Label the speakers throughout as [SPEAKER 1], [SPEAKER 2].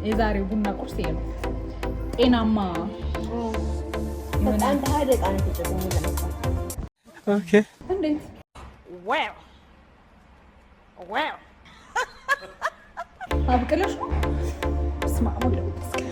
[SPEAKER 1] የዛሬው ቡና ቁርስ ይሄ ነው። ጤናማ
[SPEAKER 2] በጣም ታዲያ ቃል ተጨምሮ ለመስራት
[SPEAKER 1] ኦኬ። እንዴት ዋው ዋው አብቅለሽ ነው ስማሙ ለምትስከ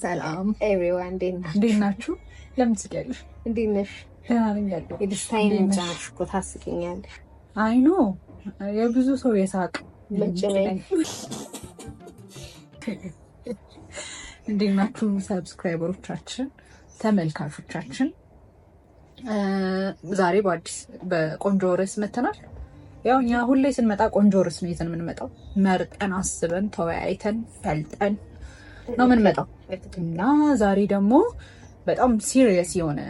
[SPEAKER 2] ሰላም ኤቭሪዋን እንዴት ናችሁ?
[SPEAKER 1] ለምን ትስቂያለሽ?
[SPEAKER 2] እንዴት ነሽ?
[SPEAKER 1] ደህና ነኝ ያለው
[SPEAKER 2] የደስታዬን ጫፍ እኮ ታስቂኛለሽ።
[SPEAKER 1] አይ ኖ የብዙ ሰው የሳቅ እንዴት ናችሁ ሰብስክራይበሮቻችን ተመልካቾቻችን? ዛሬ በቆንጆ ርዕስ መተናል። ያው እኛ ሁሌ ስንመጣ ቆንጆ ርዕስ ነው ይዘን የምንመጣው። መርጠን አስበን ተወያይተን ፈልጠን ነው የምንመጣው እና ዛሬ ደግሞ በጣም ሲሪየስ የሆነ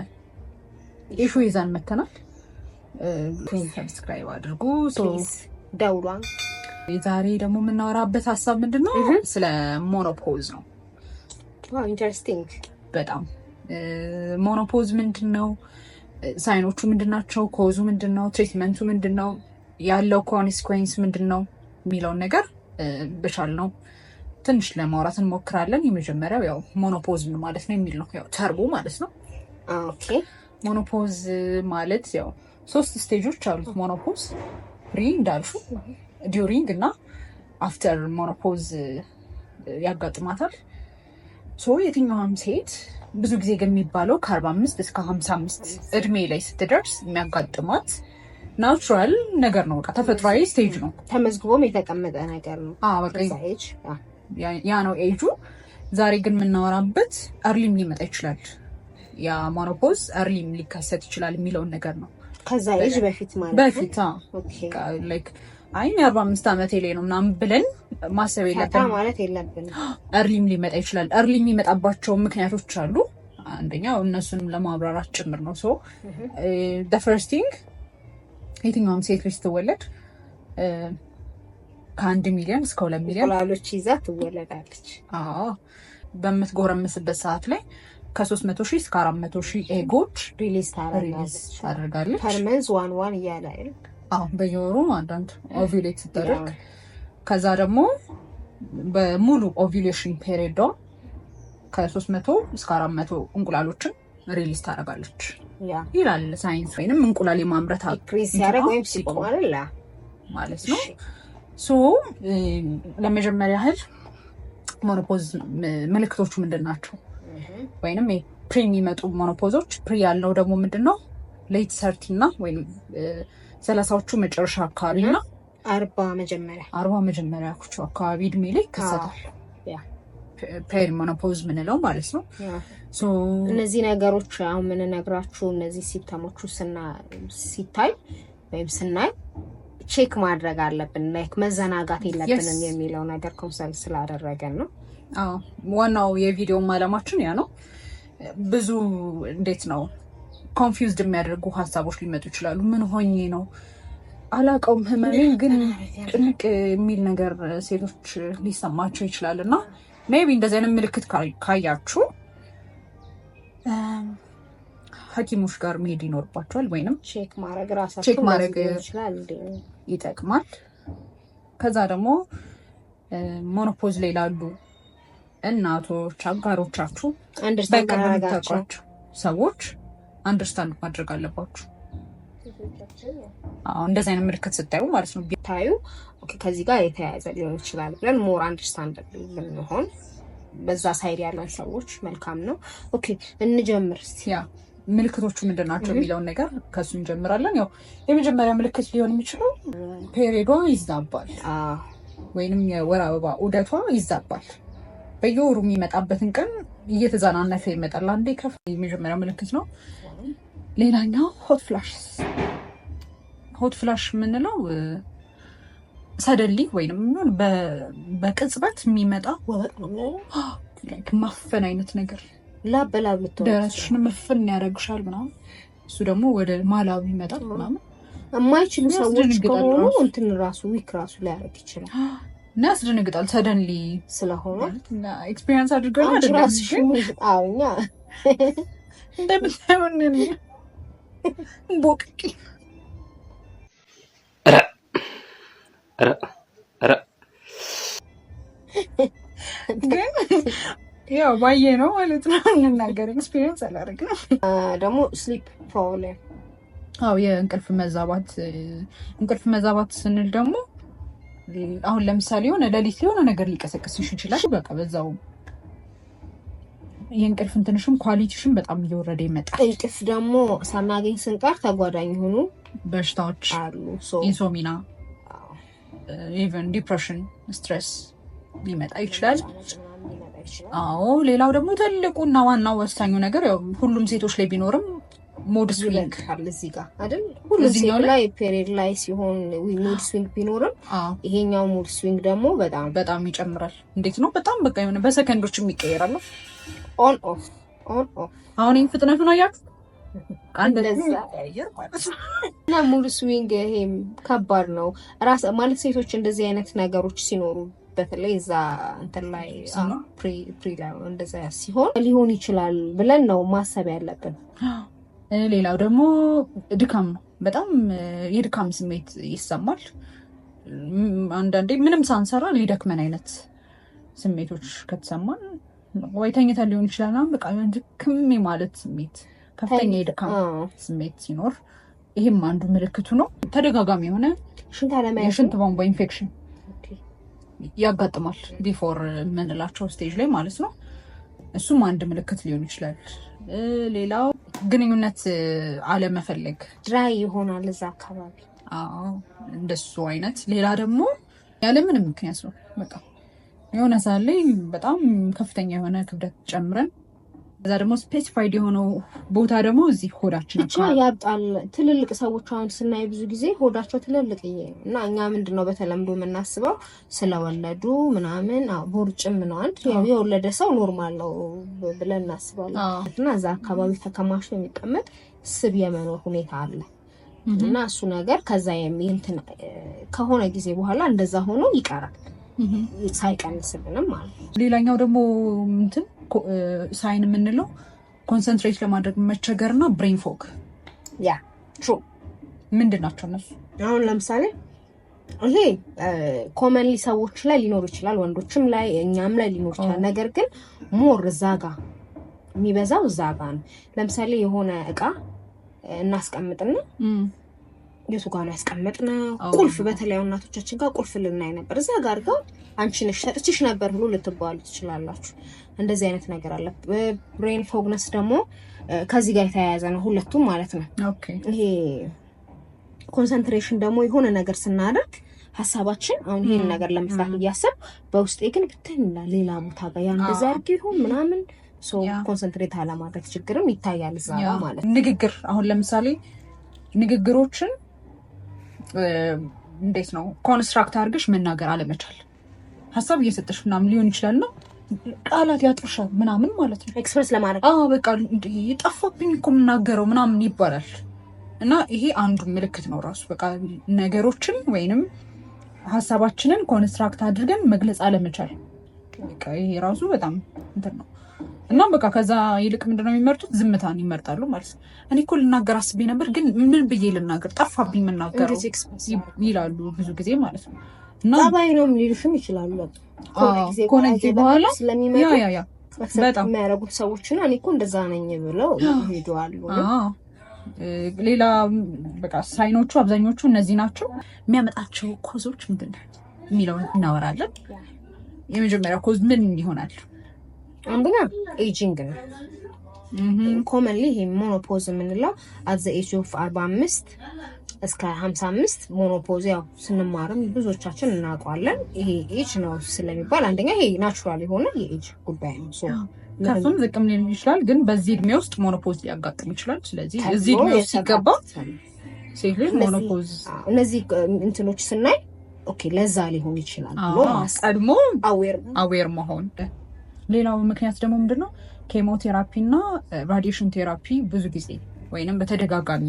[SPEAKER 1] ኢሹ ይዘን መተናል። ሰብስክራይብ አድርጉ፣
[SPEAKER 2] ደውሏን።
[SPEAKER 1] ዛሬ ደግሞ የምናወራበት ሀሳብ ምንድነው? ስለ ሞኖፖዝ ነው።
[SPEAKER 2] ዋው ኢንተረስቲንግ በጣም።
[SPEAKER 1] ሞኖፖዝ ምንድነው? ሳይኖቹ ምንድናቸው? ኮዙ ምንድነው? ትሪትመንቱ ምንድነው? ያለው ኮንሲኩዌንስ ምንድነው የሚለውን ነገር በቻልነው ትንሽ ለማውራት እንሞክራለን። የመጀመሪያው ያው ሞኖፖዝ ምን ማለት ነው የሚል ነው። ያው ተርቦ ማለት ነው።
[SPEAKER 2] ኦኬ
[SPEAKER 1] ሞኖፖዝ ማለት ያው 3 ስቴጆች አሉት ሞኖፖዝ። ፕሪ እንዳልሹ፣ ዲዩሪንግ እና አፍተር ሞኖፖዝ ያጋጥማታል። ሶ የትኛውም ሴት ብዙ ጊዜ ግን የሚባለው ከ45 እስከ 55 እድሜ ላይ ስትደርስ የሚያጋጥማት ናቹራል ነገር ነው። በቃ ተፈጥሯዊ ስቴጅ ነው።
[SPEAKER 2] ተመዝግቦም የተቀመጠ ነገር ነው።
[SPEAKER 1] ያ ነው ኤጁ። ዛሬ ግን የምናወራበት እርሊም ሊመጣ ይችላል፣ ያ ሞኖፖዝ እርሊም ሊከሰት ይችላል የሚለውን ነገር ነው።
[SPEAKER 2] ከዛ ኤጅ በፊት ማለት
[SPEAKER 1] በፊት ላይክ አይ 45 ዓመቴ ላይ ነው ምናምን ብለን ማሰብ የለብንም
[SPEAKER 2] ማለት የለብንም።
[SPEAKER 1] እርሊም ሊመጣ ይችላል። እርሊም የሚመጣባቸው ምክንያቶች አሉ። አንደኛው እነሱንም ለማብራራት ጭምር ነው። ሶ the first thing የትኛውም ሴት ልጅ ስትወለድ ከ1 ሚሊዮን እስከ 2 ሚሊዮን
[SPEAKER 2] ቁላሎች ይዛ ትወለዳለች።
[SPEAKER 1] በምትጎረምስበት ሰዓት ላይ ከ300 ሺህ እስከ 400 ሺህ ኤጎች
[SPEAKER 2] ሪሊዝ ታደርጋለች።
[SPEAKER 1] ፐርመንስ
[SPEAKER 2] ዋን እያለ አይደል?
[SPEAKER 1] በየወሩ አንዳንድ ኦቪሌት ስትደረግ ከዛ ደግሞ በሙሉ ኦቪሌሽን ፔሪዮዷ ከ300 እስከ 400 እንቁላሎችን ሪሊዝ ታደርጋለች ይላል ሳይንስ። ወይንም እንቁላል የማምረት
[SPEAKER 2] ሲቆም
[SPEAKER 1] ማለት ነው። ሶ ለመጀመሪያ ያህል ሞኖፖዝ ምልክቶቹ ምንድን ናቸው? ወይንም ፕሪ የሚመጡ ሞኖፖዞች። ፕሪ ያልነው ደግሞ ምንድነው? ሌት 30 እና ወይም 30ዎቹ መጨረሻ አካባቢ እና 40 መጀመሪያ አካባቢ እድሜ ላይ ይከሰታል። ፔሪ ሞኖፖዝ ምንለው ማለት ነው።
[SPEAKER 2] እነዚህ ነገሮች አሁን የምንነግራችሁ እነዚህ ሲምፕተሞቹ ሲታይ ወይም ስናይ ቼክ ማድረግ አለብን። ላይክ መዘናጋት የለብንም የሚለው ነገር ኮንሰልት ስላደረገን ነው።
[SPEAKER 1] ዋናው የቪዲዮ ዓላማችን ያ ነው። ብዙ እንዴት ነው ኮንፊውዝድ የሚያደርጉ ሀሳቦች ሊመጡ ይችላሉ። ምን ሆኜ ነው አላውቀውም፣ ህመሜን ግን ጭንቅ የሚል ነገር ሴቶች ሊሰማቸው ይችላል። እና ሜቢ እንደዚህ አይነት ምልክት ካያችሁ ሐኪሞች ጋር መሄድ ይኖርባቸዋል። ወይንም
[SPEAKER 2] ቼክ ማድረግ
[SPEAKER 1] ይጠቅማል። ከዛ ደግሞ ሞኖፖዝ ላይ ላሉ እናቶች፣ አጋሮቻችሁ፣ በቀደምታችሁ ሰዎች አንደርስታንድ ማድረግ አለባችሁ። እንደዚህ አይነት ምልክት ስታዩ ማለት ነው
[SPEAKER 2] ቢታዩ ከዚህ ጋር የተያያዘ ሊሆን ይችላል ብለን ሞር አንደርስታንድ ብንሆን በዛ ሳይድ ያለን ሰዎች መልካም ነው። ኦኬ እንጀምር እስቲ።
[SPEAKER 1] ምልክቶቹ ምንድን ናቸው የሚለውን ነገር ከሱ እንጀምራለን። ያው የመጀመሪያ ምልክት ሊሆን የሚችለው ፔሪዮዷ ይዛባል ወይንም የወር አበባ ዑደቷ ይዛባል። በየወሩ የሚመጣበትን ቀን እየተዛናነፈ ይመጣል። አንዴ ከፍ የመጀመሪያ ምልክት ነው። ሌላኛው ሆት ፍላሽ የምንለው ሰደንሊ ወይንም በቅጽበት የሚመጣ ማፈን አይነት ነገር
[SPEAKER 2] ላበላብ
[SPEAKER 1] ደረስሽን መፍን ያደርግሻል ምናምን። እሱ ደግሞ ወደ ማላብ ይመጣል ምናምን።
[SPEAKER 2] የማይችሉ ሰዎች ከሆኑ እንትን ራሱ ዊክ ራሱ ሊያደርግ ይችላል
[SPEAKER 1] እና ያስደነግጣል። ሰደንሊ
[SPEAKER 2] ስለሆነ
[SPEAKER 1] ኤክስፒሪየንስ አድርገን እንደምታዩን ቦቅቂ ግን ያው ባየ ነው ማለት ነው እንናገር ኤክስፒሪየንስ አላደረግንም።
[SPEAKER 2] ደግሞ ስሊፕ ፕሮብሌም
[SPEAKER 1] የእንቅልፍ መዛባት ስንል ደግሞ አሁን ለምሳሌ የሆነ ሌሊት የሆነ ነገር ሊቀሰቅስሽ ይችላል። በቃ በዛው የእንቅልፍ እንትንሽም ኳሊቲሽም በጣም እየወረደ ይመጣል።
[SPEAKER 2] እንቅልፍ ደግሞ ሳናገኝ ስንቀር ተጓዳኝ የሆኑ
[SPEAKER 1] በሽታዎች
[SPEAKER 2] አሉ።
[SPEAKER 1] ኢንሶሚና፣ ኢቨን ዲፕሬሽን፣ ስትሬስ ሊመጣ ይችላል። ሌላው ደግሞ ትልቁና ዋናው ወሳኙ ነገር ያው ሁሉም ሴቶች ላይ ቢኖርም ሙድ ስዊንግ
[SPEAKER 2] አለ እዚህ ጋር አይደል? ሁሉም ሴት ላይ ፔሪድ ላይ ሲሆን ሙድ ስዊንግ ቢኖርም ይሄኛው ሙድ ስዊንግ ደግሞ
[SPEAKER 1] በጣም ይጨምራል። እንዴት ነው? በጣም በቃ የሆነ በሰከንዶች የሚቀየራል።
[SPEAKER 2] ኦን ኦፍ
[SPEAKER 1] አሁን ይሄን ፍጥነቱን አያችሁ
[SPEAKER 2] እና ሙድ ስዊንግ ይሄም ከባድ ነው። ራስ ማለት ሴቶች እንደዚህ አይነት ነገሮች ሲኖሩ በተለይ እዛ እንትን ላይ ፕሪ ላይ እንደዛ ሲሆን ሊሆን ይችላል ብለን ነው ማሰብ ያለብን።
[SPEAKER 1] ሌላው ደግሞ ድካም ነው። በጣም የድካም ስሜት ይሰማል። አንዳንዴ ምንም ሳንሰራ ሊደክመን አይነት ስሜቶች ከተሰማን ወይ ተኝተን ሊሆን ይችላል። በቃ ድክም ማለት ስሜት፣ ከፍተኛ የድካም ስሜት ሲኖር ይሄም አንዱ ምልክቱ ነው። ተደጋጋሚ የሆነ የሽንት ቧንቧ ኢንፌክሽን ያጋጥማል ቢፎር የምንላቸው ስቴጅ ላይ ማለት ነው። እሱም አንድ ምልክት ሊሆን ይችላል። ሌላው ግንኙነት አለመፈለግ፣
[SPEAKER 2] ድራይ ይሆናል እዛ አካባቢ።
[SPEAKER 1] እንደሱ አይነት። ሌላ ደግሞ ያለምንም ምክንያት ነው በቃ የሆነ ሰዓት ላይ በጣም ከፍተኛ የሆነ ክብደት ጨምረን እዛ ደግሞ ስፔሲፋይድ የሆነው ቦታ ደግሞ እዚህ ሆዳችን
[SPEAKER 2] ብቻ ያብጣል። ትልልቅ ሰዎች አሁን ስናይ ብዙ ጊዜ ሆዳቸው ትልልቅ እና እኛ ምንድነው በተለምዶ የምናስበው ስለወለዱ ምናምን ቦርጭም ነው አንድ የወለደ ሰው ኖርማል ነው ብለን እናስባለን። እና እዛ አካባቢ ተከማችቶ የሚቀመጥ ስብ የመኖር ሁኔታ አለ እና እሱ ነገር ከዛ እንትን ከሆነ ጊዜ በኋላ እንደዛ ሆኖ ይቀራል ሳይቀንስልንም ማለት ነው።
[SPEAKER 1] ሌላኛው ደግሞ እንትን ሳይን የምንለው ኮንሰንትሬት ለማድረግ መቸገርና ብሬን ፎግ።
[SPEAKER 2] ትሩ
[SPEAKER 1] ምንድን ናቸው እነሱ?
[SPEAKER 2] አሁን ለምሳሌ ይሄ ኮመንሊ ሰዎች ላይ ሊኖር ይችላል፣ ወንዶችም ላይ እኛም ላይ ሊኖር ይችላል። ነገር ግን ሞር እዛ ጋ የሚበዛው እዛ ጋ ነው። ለምሳሌ የሆነ እቃ እናስቀምጥና የቱ ጋር ነው ያስቀመጥነው? ቁልፍ፣ በተለይ እናቶቻችን ጋር ቁልፍ ልናይ ነበር። እዛ ጋር ጋር አንቺ ነሽ ሰጥቼሽ ነበር ብሎ ልትባሉ ትችላላችሁ። እንደዚህ አይነት ነገር አለ። ብሬን ፎግነስ ደግሞ ከዚህ ጋር የተያያዘ ነው፣ ሁለቱም ማለት ነው። ይሄ ኮንሰንትሬሽን ደግሞ የሆነ ነገር ስናደርግ ሀሳባችን አሁን ይሄን ነገር ለመስራት እያሰብ በውስጤ ግን ብትን ሌላ ቦታ ጋር ያን እንደዛ አድርጌ ይሁን ምናምን ኮንሰንትሬት አለማድረግ ችግርም ይታያል እዛ ማለት።
[SPEAKER 1] ንግግር አሁን ለምሳሌ ንግግሮችን እንዴት ነው ኮንስትራክት አድርገሽ መናገር አለመቻል። ሀሳብ እየሰጠሽ ምናምን ሊሆን ይችላል ነው ቃላት ያጥርሻል ምናምን ማለት ነው
[SPEAKER 2] ኤክስፕረስ ለማድረግ
[SPEAKER 1] በቃ የጠፋብኝ እኮ የምናገረው ምናምን ይባላል። እና ይሄ አንዱ ምልክት ነው ራሱ በቃ ነገሮችን ወይንም ሀሳባችንን ኮንስትራክት አድርገን መግለጽ አለመቻል። በቃ ይሄ ራሱ በጣም እንትን ነው። እና በቃ ከዛ ይልቅ ምንድነው የሚመርጡት? ዝምታን ይመርጣሉ ማለት ነው። እኔ እኮ ልናገር አስቤ ነበር ግን ምን ብዬ ልናገር ጠፋብኝ የምናገረው ይላሉ ብዙ ጊዜ ማለት ነው። እና
[SPEAKER 2] ጸባይ ነው ሊሉሽም ይችላሉ።
[SPEAKER 1] ከሆነ ጊዜ በኋላ ያ
[SPEAKER 2] በጣም የሚያደርጉት ሰዎችና እኔ እኮ እንደዛ ነኝ ብለው ሄደዋሉ።
[SPEAKER 1] ሌላ በቃ ሳይኖቹ አብዛኞቹ እነዚህ ናቸው። የሚያመጣቸው ኮዞች ምንድን ነው የሚለውን እናወራለን። የመጀመሪያ ኮዝ ምን ይሆናል?
[SPEAKER 2] አንደኛ ኤጂንግ ነው። ኮመንሊ ይሄ ሞኖፖዝ የምንለው at the age of 45 እስከ 55 ሞኖፖዝ ያው ስንማርም ብዙዎቻችን እናውቀዋለን። ይሄ ኤጅ ነው ስለሚባል አንደኛ ይሄ ናቹራል የሆነ የኤጅ ጉዳይ ነው።
[SPEAKER 1] ከሱም ዝቅም ሊሆን ይችላል፣ ግን በዚህ እድሜ ውስጥ ሞኖፖዝ ሊያጋጥም ይችላል። ስለዚህ እዚህ እድሜ ውስጥ ሲገባ ሴት ልጅ ሞኖፖዝ
[SPEAKER 2] እነዚህ እንትኖች ስናይ ኦኬ ለዛ ሊሆን ይችላል ብሎ
[SPEAKER 1] ቀድሞ አዌር መሆን። ሌላው ምክንያት ደግሞ ምንድነው? ኬሞቴራፒ እና ራዲዬሽን ቴራፒ ብዙ ጊዜ ወይንም በተደጋጋሚ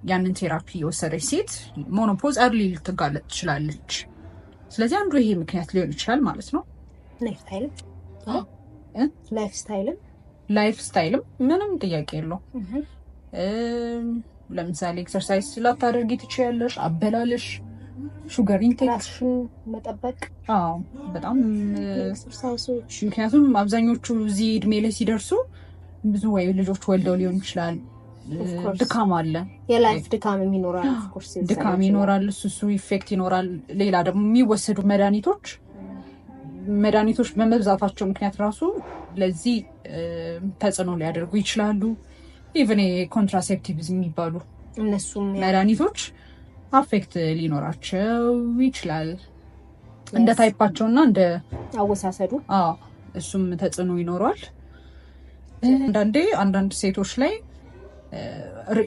[SPEAKER 1] ያንን ቴራፒ የወሰደች ሴት ሞኖፖዝ አርሊ ልትጋለጥ ትችላለች። ስለዚህ አንዱ ይሄ ምክንያት ሊሆን ይችላል ማለት ነው።
[SPEAKER 2] ላይፍ ስታይል
[SPEAKER 1] ላይፍ ስታይልም ምንም ጥያቄ የለው። ለምሳሌ ኤክሰርሳይዝ ላታደርጊ ትችያለሽ። አበላለሽ፣ ሹገር ኢንቴክ
[SPEAKER 2] መጠበቅ
[SPEAKER 1] በጣም
[SPEAKER 2] ኤክሰርሳይሶች።
[SPEAKER 1] ምክንያቱም አብዛኞቹ እዚህ እድሜ ላይ ሲደርሱ ብዙ ወይ ልጆች ወልደው ሊሆን ይችላል። ድካም አለ፣
[SPEAKER 2] የላይፍ ድካም ይኖራል፣
[SPEAKER 1] ድካም ይኖራል፣ እሱ ኢፌክት ይኖራል። ሌላ ደግሞ የሚወሰዱ መድኃኒቶች በመብዛታቸው ምክንያት ራሱ ለዚህ ተጽዕኖ ሊያደርጉ ይችላሉ። ኢቨን ኮንትራሴፕቲቭዝ የሚባሉ
[SPEAKER 2] እነሱም
[SPEAKER 1] መድኃኒቶች አፌክት ሊኖራቸው ይችላል እንደ ታይፓቸውና እንደ
[SPEAKER 2] አወሳሰዱ።
[SPEAKER 1] እሱም ተጽዕኖ ይኖረዋል። አንዳንድ ሴቶች ላይ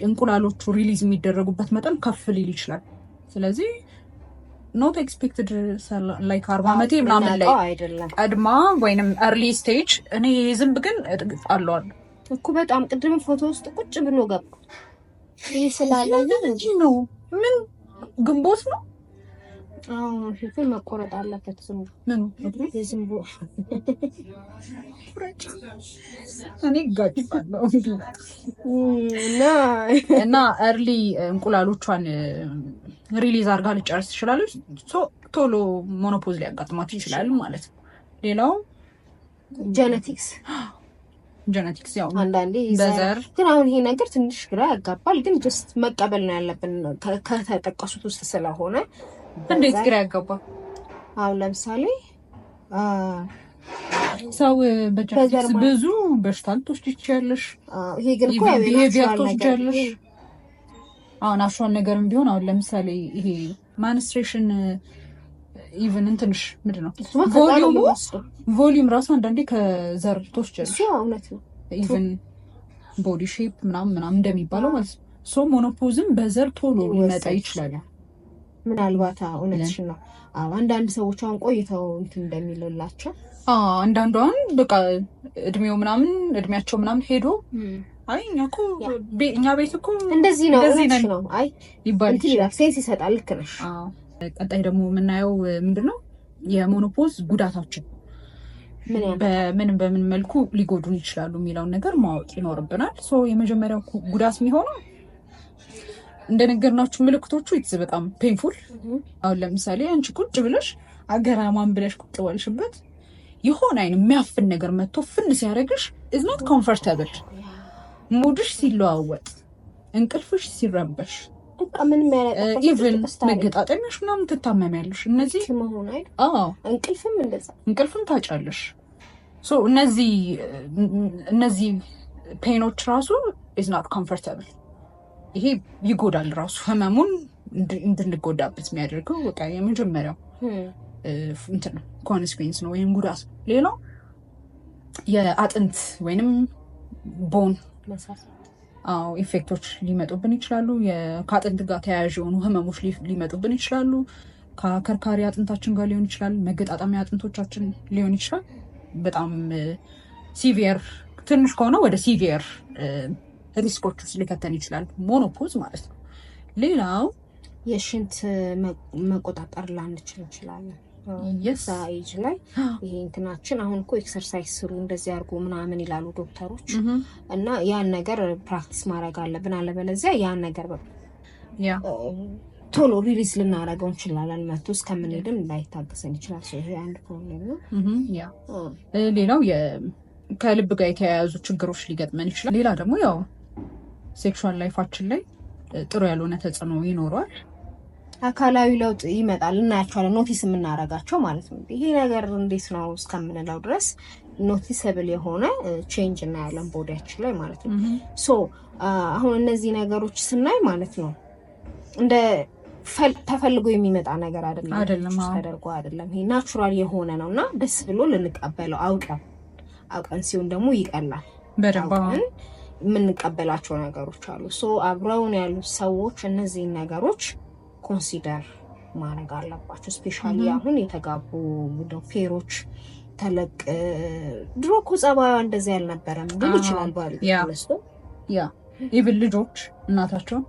[SPEAKER 1] እንቁላሎቹ ሪሊዝ የሚደረጉበት መጠን ከፍ ሊል ይችላል። ስለዚህ ኖት ኤክስፔክትድ ላይ 40 ዓመቴ ምናምን ላይ ቀድማ ወይንም ኤርሊ ስቴጅ እኔ ዝንብ ግን አለዋል
[SPEAKER 2] እኮ በጣም ቅድም ፎቶ ውስጥ ቁጭ ብሎ ገባ። ይሄ ስላለ
[SPEAKER 1] ነው ምን ግንቦት ነው?
[SPEAKER 2] ፊት መቆረጥ አለበት።
[SPEAKER 1] ምኑ
[SPEAKER 2] የዝንቡ
[SPEAKER 1] እኔ ጋጭባለሁ እና ኤርሊ እንቁላሎቿን ሪሊዝ አድርጋ ልጨርስ ትችላለች። ቶሎ ሞኖፖዝ ሊያጋጥማት ይችላል ማለት ነው። ሌላው ጀነቲክስ ያው
[SPEAKER 2] አንዳንዴ በዘር ግን አሁን ይሄ ነገር ትንሽ ግራ ያጋባል። ግን ጀስት መቀበል ነው ያለብን ከተጠቀሱት ውስጥ ስለሆነ።
[SPEAKER 1] እንዴት ግራ ያጋባል?
[SPEAKER 2] አሁን ለምሳሌ
[SPEAKER 1] ሰው በጀነቲክስ ብዙ በሽታ ልትወስጂ ትችያለሽ።
[SPEAKER 2] ይሄ ግን እኮ
[SPEAKER 1] ትወስጃለሽ። አሁን አሻን ነገርም ቢሆን አሁን ለምሳሌ ይሄ ማንስትሬሽን ኢቭን እንትንሽ ምንድን ነው ቮሊዩም ራሱ አንዳንዴ ከዘር ትወስጃለሽ።
[SPEAKER 2] እውነት ነው።
[SPEAKER 1] ኢቭን ቦዲ ሼፕ ምናምን እንደሚባለው ማለት ነው። ሶ ሞኖፖዝም በዘር ቶሎ ሊመጣ ይችላል።
[SPEAKER 2] ምናልባት እውነትሽ ነው። አንዳንድ ሰዎች አሁን ቆይተው እንትን እንደሚልላቸው
[SPEAKER 1] አንዳንዷን በቃ እድሜያቸው ምናምን ሄዶ አይ እኛ ቤት እኮ
[SPEAKER 2] እንደዚህ ነው አይ ይባል ሴንስ ይሰጣል። ልክ ነሽ።
[SPEAKER 1] ቀጣይ ደግሞ የምናየው ምንድነው የሞኖፖዝ ጉዳታችን በምን መልኩ ሊጎዱን ይችላሉ የሚለውን ነገር ማወቅ ይኖርብናል። የመጀመሪያው ጉዳት የሚሆነው እንደነገርናችሁ ምልክቶቹ በጣም ፔንፉል። አሁን ለምሳሌ አንቺ ቁጭ ብለሽ አገራማን ብለሽ ቁጭ ባልሽበት የሆነ የሚያፍን ነገር መጥቶ ፍን ሲያደርግሽ ኢዝ ኖት ኮምፎርታብል። ሙድሽ ሲለዋወጥ፣ እንቅልፍሽ ሲረበሽ፣ ኢቭን መገጣጠሚያሽ ምናምን ትታመሚያለሽ። እንቅልፍም ታጫለሽ። እነዚህ ፔኖች ራሱ ኢዝ ኖት ኮምፎርታብል። ይሄ ይጎዳል። ራሱ ህመሙን እንድንጎዳበት የሚያደርገው በቃ የመጀመሪያው እንትን ነው፣ ኮንሲኩዌንስ ነው ወይም ጉዳት። ሌላው የአጥንት ወይንም ቦን ኢፌክቶች ሊመጡብን ይችላሉ። ከአጥንት ጋር ተያያዥ የሆኑ ህመሞች ሊመጡብን ይችላሉ። ከከርካሪ አጥንታችን ጋር ሊሆን ይችላል። መገጣጠሚያ አጥንቶቻችን ሊሆን ይችላል። በጣም ሲቪየር ትንሽ ከሆነ ወደ ሲቪየር ሪስኮች ውስጥ ሊከተን ይችላል ሞኖፖዝ ማለት ነው። ሌላው
[SPEAKER 2] የሽንት መቆጣጠር ላንችል እንችላለን። ኤጅ ላይ ይሄ እንትናችን አሁን እኮ ኤክሰርሳይዝ ስሩ እንደዚህ አድርጎ ምናምን ይላሉ ዶክተሮች። እና ያን ነገር ፕራክቲስ ማድረግ አለብን። አለበለዚያ ያን ነገር ቶሎ ሪሊዝ ልናደርገው እንችላለን። መቶ እስከምንሄድም ላይታገሰን ይችላል። ይሄ አንድ ፕሮብሌም ነው።
[SPEAKER 1] ሌላው ከልብ ጋር የተያያዙ ችግሮች ሊገጥመን ይችላል። ሌላ ደግሞ ያው ሴክሹዋል ላይፋችን ላይ ጥሩ ያልሆነ ተጽዕኖ ይኖረዋል።
[SPEAKER 2] አካላዊ ለውጥ ይመጣል፣ እናያቸዋለን፣ ኖቲስ የምናረጋቸው ማለት ነው። ይሄ ነገር እንዴት ነው እስከምንለው ድረስ ኖቲሰብል የሆነ ቼንጅ እናያለን ቦዲያችን ላይ ማለት ነው። አሁን እነዚህ ነገሮች ስናይ ማለት ነው እንደ ተፈልጎ የሚመጣ ነገር አይደለም፣ ተደርጎ አይደለም። ይሄ ናቹራል የሆነ ነው እና ደስ ብሎ ልንቀበለው አውቀን ሲሆን ደግሞ ይቀላል።
[SPEAKER 1] በደንብ
[SPEAKER 2] የምንቀበላቸው ነገሮች አሉ። አብረውን ያሉ ሰዎች እነዚህን ነገሮች ኮንሲደር ማድረግ አለባቸው። ስፔሻሊ አሁን የተጋቡ ፔሮች ተለቅ ድሮ እኮ ጸባዩ እንደዚህ አልነበረም ግን ይችላል ባል
[SPEAKER 1] ኢቭን ልጆች እናታቸው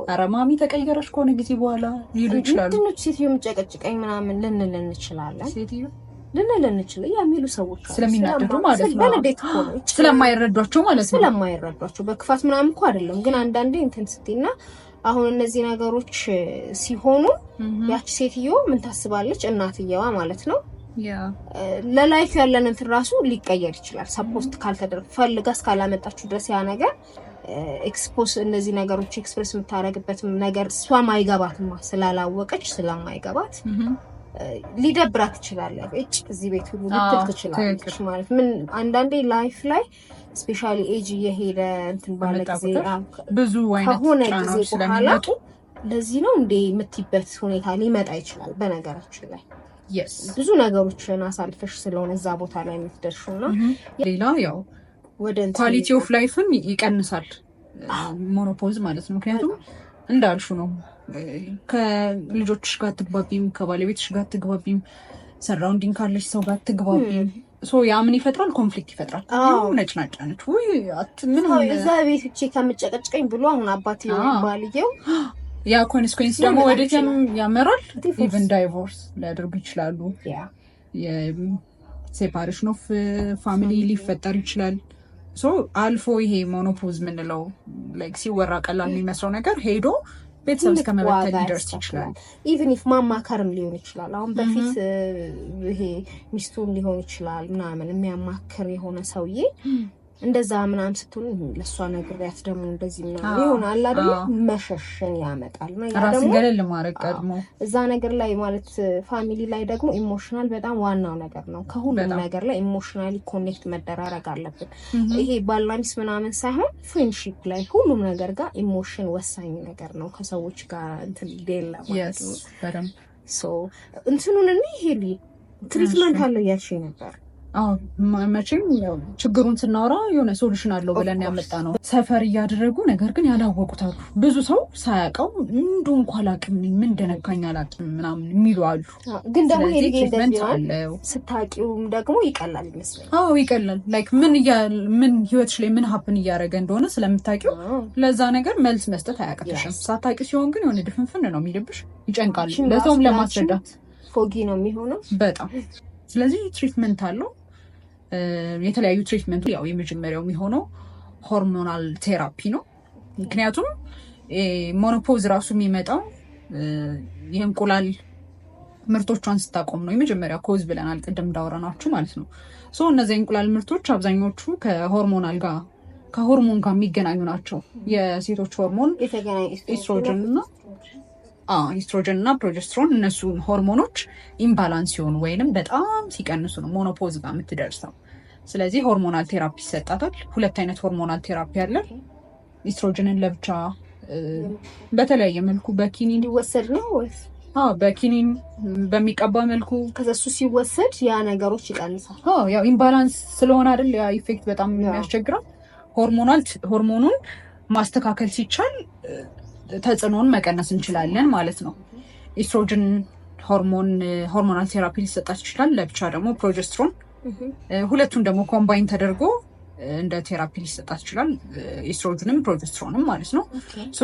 [SPEAKER 1] ኧረ ማሚ ተቀየረች ከሆነ ጊዜ በኋላ ሊሉ ይችላሉ።
[SPEAKER 2] ትንሽ ሴትዮ የምጨቀጭቀኝ ምናምን ልንል እንችላለን።
[SPEAKER 1] ሴትዮ
[SPEAKER 2] ልንል እንችላለን የሚሉ ሰዎች
[SPEAKER 1] ስለሚናደዱ ማለት ነው። ስለማይረዷቸው ማለት ነው።
[SPEAKER 2] ስለማይረዷቸው በክፋት ምናምን እኮ አይደለም፣ ግን አንዳንዴ እንትን ስትይና አሁን እነዚህ ነገሮች ሲሆኑ ያቺ ሴትዮ ምን ታስባለች? እናትየዋ ማለት ነው ለላይፍ ያለን እንትን ራሱ ሊቀየር ይችላል። ሰፖርት ካልተደረገ ፈልጋ እስካላመጣችሁ ድረስ ያ ነገር ኤክስፖስ እነዚህ ነገሮች ኤክስፕረስ የምታረግበት ነገር እሷም አይገባትማ ስላላወቀች ስለማይገባት ሊደብራት ይችላል። እዚህ ቤት ሁሉ ልትል ትችላለች ማለት ምን አንዳንዴ ላይፍ ላይ ስፔሻሊ ኤጅ እየሄደ እንትን ባለ ጊዜ
[SPEAKER 1] ብዙ
[SPEAKER 2] ከሆነ ጊዜ በኋላ ለዚህ ነው እንደ የምትይበት ሁኔታ ሊመጣ ይችላል። በነገራችን ላይ ብዙ ነገሮችን አሳልፈሽ ስለሆነ እዛ ቦታ ላይ የምትደርሹና
[SPEAKER 1] ሌላ ያው ወደ ኳሊቲ ኦፍ ላይፍን ይቀንሳል ሞኖፖዝ ማለት ነው። ምክንያቱም እንዳልሹ ነው ከልጆችሽ ጋር ትግባቢም፣ ከባለቤትሽ ጋር ትግባቢም፣ ሰራውንዲንግ ካለሽ ሰው ጋር ትግባቢም። ያ ምን ይፈጥራል? ኮንፍሊክት ይፈጥራል። ነጭናጫ ነች ወይ ምን ሆነ
[SPEAKER 2] እዛ ቤት እቺ ከምጨቀጭቀኝ ብሎ አሁን አባቴ ባልየው
[SPEAKER 1] ያ ኮንስኩዌንስ ደግሞ ወደዚያም ያመራል። ኢቭን ዳይቮርስ ሊያደርጉ ይችላሉ። የሴፓሬሽን ኦፍ ፋሚሊ ሊፈጠር ይችላል። አልፎ ይሄ ሞኖፖዝ ምንለው ላይክ ሲወራ ቀላል የሚመስለው ነገር ሄዶ ቤተሰብ እስከ መበተን ሊደርስ ይችላል።
[SPEAKER 2] ኢቭን ኢፍ ማማከርም ሊሆን ይችላል። አሁን በፊት ይሄ ሚስቱን ሊሆን ይችላል ምናምን የሚያማክር የሆነ ሰውዬ እንደዛ ምናምን ስትሆን ለሷ ነግሬያት ደግሞ እንደዚህ ምናምን ይሆናል አይደል? መሸሽን ያመጣል ነው ያ ደግሞ
[SPEAKER 1] ገለል ለማድረግ ቀድሞ
[SPEAKER 2] እዛ ነገር ላይ ማለት ፋሚሊ ላይ ደግሞ ኢሞሽናል በጣም ዋናው ነገር ነው። ከሁሉም ነገር ላይ ኢሞሽናሊ ኮኔክት መደራረግ አለብን። ይሄ ባላንስ ምናምን ሳይሆን ፍሬንድሺፕ ላይ ሁሉም ነገር ጋር ኢሞሽን ወሳኝ ነገር ነው። ከሰዎች ጋር እንትን ዴላ ማለት ነው። እንትኑን ይሄ ትሪትመንት አለው ያልሽ ነበር።
[SPEAKER 1] መቼም ችግሩን ስናወራ የሆነ ሶሉሽን አለው ብለን ያመጣ ነው። ሰፈር እያደረጉ ነገር ግን ያላወቁታሉ። ብዙ ሰው ሳያውቀው እንዱ እንኳን አላውቅም ምን እንደነካኝ አላውቅም ምናምን የሚሉ አሉ።
[SPEAKER 2] ግን ደግሞ ስታውቂውም ደግሞ ይቀላል ይመስለኛል።
[SPEAKER 1] ይቀላል። ላይክ ምን ህይወትሽ ላይ ምን ሀፕን እያደረገ እንደሆነ ስለምታውቂው ለዛ ነገር መልስ መስጠት አያውቅሽም። ሳታውቂ ሲሆን ግን የሆነ ድፍንፍን ነው የሚልብሽ፣ ይጨንቃል። ለሰውም ለማስረዳት
[SPEAKER 2] ፎጊ ነው የሚሆነው በጣም።
[SPEAKER 1] ስለዚህ ትሪትመንት አለው። የተለያዩ ትሪትመንቱ ያው የመጀመሪያው የሚሆነው ሆርሞናል ቴራፒ ነው። ምክንያቱም ሞኖፖዝ ራሱ የሚመጣው የእንቁላል ምርቶቿን ስታቆም ነው። የመጀመሪያ ኮዝ ብለናል ቅድም እንዳወራናችሁ ማለት ነው። እነዚህ የእንቁላል ምርቶች አብዛኞቹ ከሆርሞን ጋር የሚገናኙ ናቸው። የሴቶች ሆርሞን ኢስትሮጅን እና ፕሮጀስትሮን እነሱን ሆርሞኖች ኢምባላንስ ሲሆኑ ወይንም በጣም ሲቀንሱ ነው ሞኖፖዝ ጋር የምትደርሰው። ስለዚህ ሆርሞናል ቴራፒ ይሰጣታል። 2 አይነት ሆርሞናል ቴራፒ አለ። ኢስትሮጅንን ለብቻ በተለያየ መልኩ በኪኒን
[SPEAKER 2] እንዲወሰድ ነው ወይስ
[SPEAKER 1] በኪኒን በሚቀባ መልኩ
[SPEAKER 2] ከዛሱ ሲወሰድ ያ ነገሮች ይቀንሳል።
[SPEAKER 1] ያው ኢምባላንስ ስለሆነ አይደል ያ ኢፌክት በጣም የሚያስቸግረው። ሆርሞኑን ማስተካከል ሲቻል ተጽዕኖን መቀነስ እንችላለን ማለት ነው። ኢስትሮጅን ሆርሞናል ቴራፒ ሊሰጣት ይችላል። ለብቻ ደግሞ ፕሮጀስትሮን፣ ሁለቱን ደግሞ ኮምባይን ተደርጎ እንደ ቴራፒ ሊሰጣት ይችላል። ኢስትሮጅንም ፕሮጀስትሮንም ማለት ነው።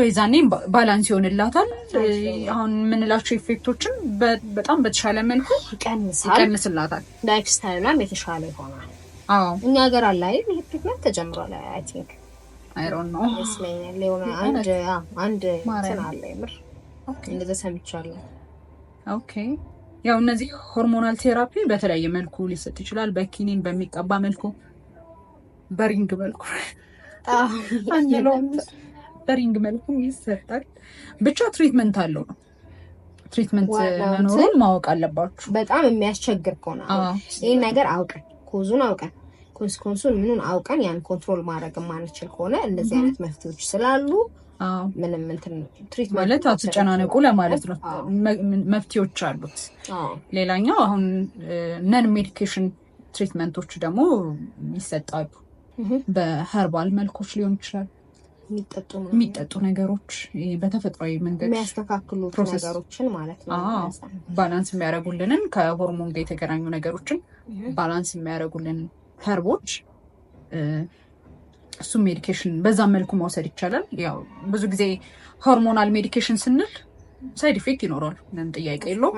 [SPEAKER 1] የዛኔ ባላንስ ይሆንላታል። አሁን የምንላቸው ኢፌክቶችን በጣም በተሻለ መልኩ ይቀንስላታል።
[SPEAKER 2] ላይፍ ስታይሏም የተሻለ ይሆናል። እኛ ሀገር አለ አይደል ይሄ ትሪትመንት ተጀምሯል። አይ ቲንክ
[SPEAKER 1] አይሮን ነው
[SPEAKER 2] ይመስለኛል። አንድ አለ የምር እንደዛ ሰምቻለሁ።
[SPEAKER 1] ኦኬ ያው እነዚህ ሆርሞናል ቴራፒ በተለያየ መልኩ ሊሰጥ ይችላል። በኪኒን በሚቀባ መልኩ፣ በሪንግ መልኩ ይሰጣል። ብቻ ትሪትመንት አለው ነው። ትሪትመንት መኖሩን ማወቅ አለባችሁ።
[SPEAKER 2] በጣም የሚያስቸግር ከሆነ ይሄን ነገር አውቀን ኮዙን አውቀን ኮንስኮንሱን ምኑን አውቀን ያን ኮንትሮል ማድረግ ማንችል ከሆነ እንደዚህ አይነት መፍትሄዎች ስላሉ ምንም እንትን ትሪትመንት
[SPEAKER 1] ማለት አትጨናነቁ ለማለት ነው። መፍትሄዎች አሉት። ሌላኛው አሁን ነን ሜዲኬሽን ትሪትመንቶች ደግሞ ይሰጣሉ። በኸርባል መልኮች ሊሆን ይችላል። የሚጠጡ ነገሮች በተፈጥሯዊ መንገድ
[SPEAKER 2] የሚያስተካክሉ ነገሮችን ማለት ነው።
[SPEAKER 1] ባላንስ የሚያደርጉልንን ከሆርሞን ጋር የተገናኙ ነገሮችን ባላንስ የሚያደርጉልን ኸርቦች እሱ ሜዲኬሽን በዛ መልኩ መውሰድ ይቻላል። ያው ብዙ ጊዜ ሆርሞናል ሜዲኬሽን ስንል ሳይድ ኢፌክት ይኖረዋል፣ ምንም ጥያቄ የለውም።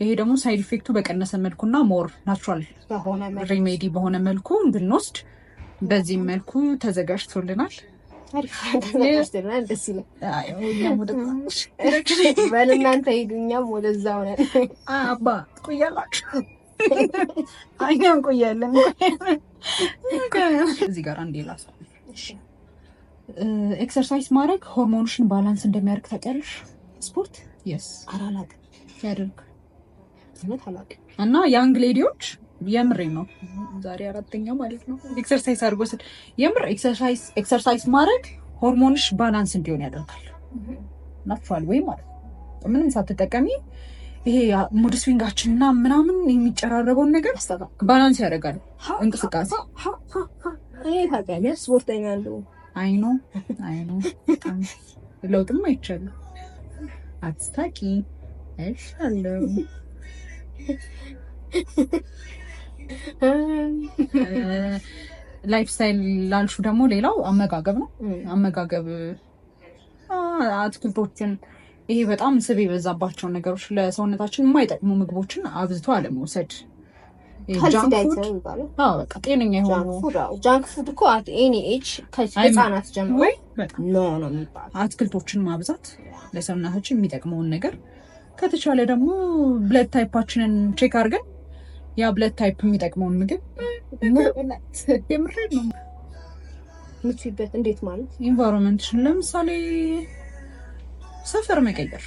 [SPEAKER 1] ይሄ ደግሞ ሳይድ ኢፌክቱ በቀነሰ መልኩና ሞር ናቹራል ሪሜዲ በሆነ መልኩ እንድንወስድ በዚህም መልኩ ተዘጋጅቶልናል።
[SPEAKER 2] ደስ ይላል። እናንተ ሂዱ፣ እኛም ወደዛው ነን።
[SPEAKER 1] አባ ትቆያላችሁ? እኛ እንቆያለን። እዚህ ጋር አንዴ ላስ ኤክሰርሳይዝ ማድረግ ሆርሞንሽን ባላንስ እንደሚያደርግ ታውቂያለሽ?
[SPEAKER 2] ስፖርት
[SPEAKER 1] አላላቅም ያደርግ እና ያንግ ሌዲዎች የምሬ ነው ዛሬ 4ኛ ማለት ነው ኤክሰርሳይዝ አድርጎ ስል የምር ኤክሰርሳይዝ ማድረግ ሆርሞንሽ ባላንስ እንዲሆን ያደርጋል። ናቹራል ወይ ማለት ነው ምንም ሳትጠቀሚ ይሄ ሙድ ስዊንጋችን እና ምናምን የሚጨራረበውን ነገር ባላንስ ያደርጋል። እንቅስቃሴ
[SPEAKER 2] ስፖርተኛ እንደው
[SPEAKER 1] አይኖ ለውጥም አይቻልም። አትስታቂ አይሻለው። ላይፍ ስታይል ላልሹ ደግሞ ሌላው አመጋገብ ነው። አመጋገብ አትክልቶችን፣ ይሄ በጣም ስብ የበዛባቸውን ነገሮች፣ ለሰውነታችን የማይጠቅሙ ምግቦችን አብዝቶ አለመውሰድ። በቃ ጤነኛ የሆኑ
[SPEAKER 2] ጃንክ ፉድ እኮ ኤኒ ኤጅ ከህፃናት ጀምሮ ነው የሚባለው።
[SPEAKER 1] አትክልቶችን ማብዛት ለሰውነታችን የሚጠቅመውን ነገር፣ ከተቻለ ደግሞ ብለድ ታይፓችንን ቼክ አድርገን ያ ብለድ ታይፕ የሚጠቅመውን ምግብ የምሬድ ነው
[SPEAKER 2] ምትይበት። እንዴት ማለት?
[SPEAKER 1] ኢንቫይሮንመንትሽን ለምሳሌ ሰፈር መቀየር።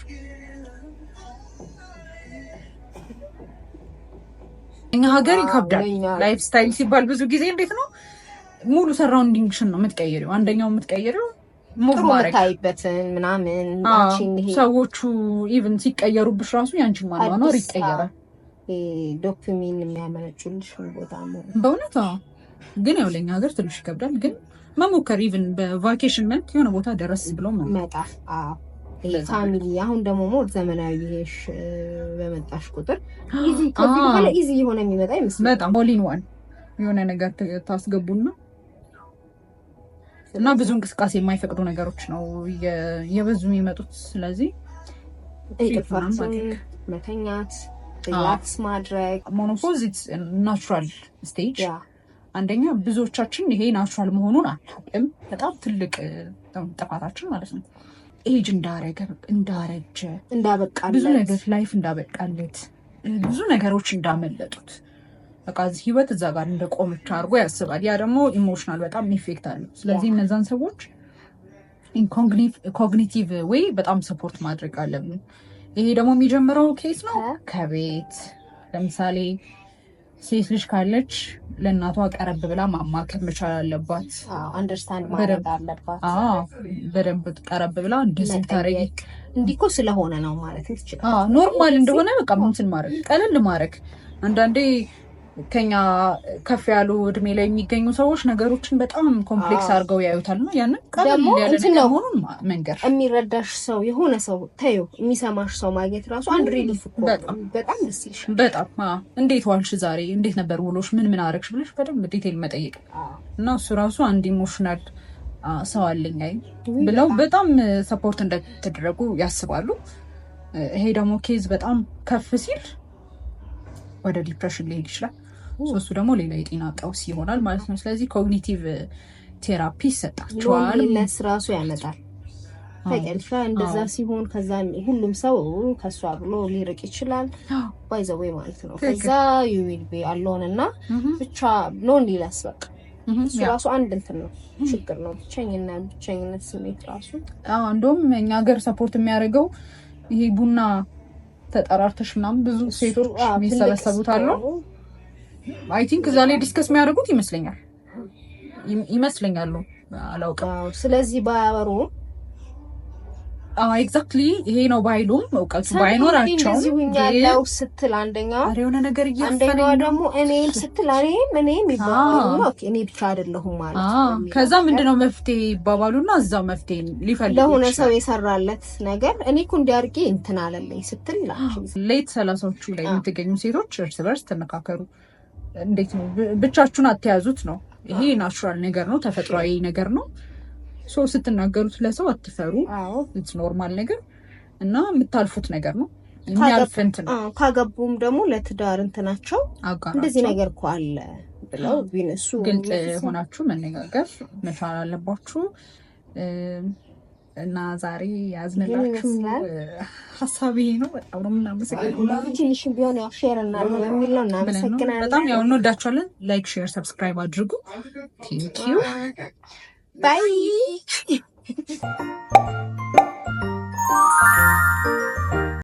[SPEAKER 1] እኛ ሀገር ይከብዳል። ላይፍ ስታይል ሲባል ብዙ ጊዜ እንዴት ነው ሙሉ ሰራውንዲንግሽን ነው የምትቀይሪው። አንደኛው የምትቀይሪው ሙቭ ማድረግ
[SPEAKER 2] ታይበትን ምናምን
[SPEAKER 1] ሰዎቹ ኢቭን ሲቀየሩብሽ ራሱ ያንቺን ማኗኗር ይቀየራል።
[SPEAKER 2] ዶፓሚን የሚያመነጩልሽ ቦታ ነው
[SPEAKER 1] በእውነት። ግን ያው ለኛ ሀገር ትንሽ ይከብዳል። ግን መሞከር ኢቭን በቫኬሽን መልክ የሆነ ቦታ ደረስ ብሎ
[SPEAKER 2] መጣ ፋሚሊ። አሁን ደግሞ ሞድ ዘመናዊ በመጣሽ ቁጥር ኢዚ ከዚህ በኋላ ኢዚ የሆነ የሚመጣ ይመስላል።
[SPEAKER 1] በጣም ኦል ኢን ዋን የሆነ ነገር ታስገቡና እና ብዙ እንቅስቃሴ የማይፈቅዱ ነገሮች ነው የበዙ የሚመጡት። ስለዚህ
[SPEAKER 2] መተኛት፣ ሪላክስ ማድረግ።
[SPEAKER 1] ሞኖፖዝ ናቹራል ስቴጅ። አንደኛ ብዙዎቻችን ይሄ ናቹራል መሆኑን አናውቅም። በጣም ትልቅ ጥፋታችን ማለት ነው። ኤጅ እንዳረጀ
[SPEAKER 2] እንዳበቃለት፣
[SPEAKER 1] ብዙ ነገር ላይፍ እንዳበቃለት፣ ብዙ ነገሮች እንዳመለጡት፣ በቃ እዚህ ህይወት እዛ ጋር እንደቆመች አድርጎ ያስባል። ያ ደግሞ ኢሞሽናል በጣም ኢፌክት አለው። ስለዚህ እነዛን ሰዎች ኮግኒቲቭ ወይ በጣም ሰፖርት ማድረግ አለብን። ይሄ ደግሞ የሚጀምረው ኬስ ነው ከቤት። ለምሳሌ ሴት ልጅ ካለች ለእናቷ ቀረብ ብላ ማማከር መቻል አለባት።
[SPEAKER 2] አንደርስታንድ ማድረግ አለባት።
[SPEAKER 1] በደንብ ቀረብ ብላ እንደዚህ ታረጊ
[SPEAKER 2] እንዲህ እኮ ስለሆነ ነው ማለት ይችላል።
[SPEAKER 1] ኖርማል እንደሆነ በቃ ምንትን ማድረግ ቀለል ማድረግ። አንዳንዴ ከኛ ከፍ ያሉ እድሜ ላይ የሚገኙ ሰዎች ነገሮችን በጣም ኮምፕሌክስ አድርገው ያዩታል። ነው ያንን ቀለል ያለ ነገር መሆኑን መንገር።
[SPEAKER 2] የሚረዳሽ ሰው የሆነ ሰው ተይው የሚሰማሽ ሰው ማግኘት ራሱ አንድ ሪሊፍ እኮ በጣም ደስ ይልሻል።
[SPEAKER 1] በጣም እንዴት ዋልሽ ዛሬ፣ እንዴት ነበር ውሎሽ፣ ምን አደረግሽ ብለሽ በደንብ ዲቴል መጠየቅ እና እሱ ራሱ አንድ ኢሞሽናል ሰው አለኝ ብለው በጣም ሰፖርት እንደተደረጉ ያስባሉ። ይሄ ደግሞ ኬዝ በጣም ከፍ ሲል ወደ ዲፕሬሽን ሊሄድ ይችላል። እሱ ደግሞ ሌላ የጤና ቀውስ ይሆናል ማለት ነው። ስለዚህ ኮግኒቲቭ ቴራፒ ይሰጣቸዋል።
[SPEAKER 2] ሎንሊነስ ራሱ ያመጣል። ታውቂያለሽ፣ እንደዛ ሲሆን ከዛ ሁሉም ሰው ከሷ ብሎ ሊርቅ ይችላል። ባይ ዘ ዌይ ማለት ነው። ከዛ ዩ ዊል ቢ አሎን እና ብቻ ሎንሊነስ በቃ እሱ ራሱ አንድ እንትን ነው፣ ችግር ነው። ብቸኝነት ስሜት ራሱ
[SPEAKER 1] እንደውም እኛ ሀገር ሰፖርት የሚያደርገው ይሄ ቡና ተጠራርተሽ ምናምን ብዙ ሴቶች የሚሰበሰቡት አለው። አይ ቲንክ እዛ ላይ ዲስከስ የሚያደርጉት ይመስለኛል አላውቅም።
[SPEAKER 2] ስለዚህ ባያወሩ
[SPEAKER 1] ኤግዛክትሊ ይሄ ነው ባይሉም እውቀቱ ባይኖራቸው
[SPEAKER 2] ያለው ስትል አንደኛው
[SPEAKER 1] የሆነ ነገር
[SPEAKER 2] አንደኛዋ ደግሞ እኔም ስትል እኔም ይባላሉ። እኔ ብቻ አይደለሁም ማለት ነው።
[SPEAKER 1] ከዛ ምንድነው መፍትሄ ይባባሉና እዛው መፍትሄ ሊፈልጉ
[SPEAKER 2] ለሆነ ሰው የሰራለት ነገር እኔ እኮ እንዲያርጌ እንትን አለልኝ ስትል
[SPEAKER 1] ሌት 30ዎቹ ላይ የምትገኙ ሴቶች እርስ በርስ ተመካከሩ። እንዴት ነው ብቻችሁን አትያዙት ነው። ይሄ ናቹራል ነገር ነው፣ ተፈጥሯዊ ነገር ነው። ስትናገሩት ለሰው አትፈሩ። ኢትስ ኖርማል ነገር እና የምታልፉት ነገር ነው። የሚያልፍ እንትን ነው።
[SPEAKER 2] ካገቡም ደግሞ ለትዳር እንትናቸው እንደዚህ ነገር እኮ አለ ብለው ቢነሱ
[SPEAKER 1] ግልጽ ሆናችሁ መነጋገር መቻል አለባችሁ። እና ዛሬ ያዝንላችሁ ሀሳብ ይሄ ነው። በጣም ነው የምናመሰግነው።
[SPEAKER 2] ትንሽ ቢሆን ያው ሼር እናድርግ በሚል ነው። እናመሰግናለን።
[SPEAKER 1] በጣም ያው እንወዳችኋለን። ላይክ፣ ሼር፣ ሰብስክራይብ አድርጉ። ቴንክ ዩ ባይ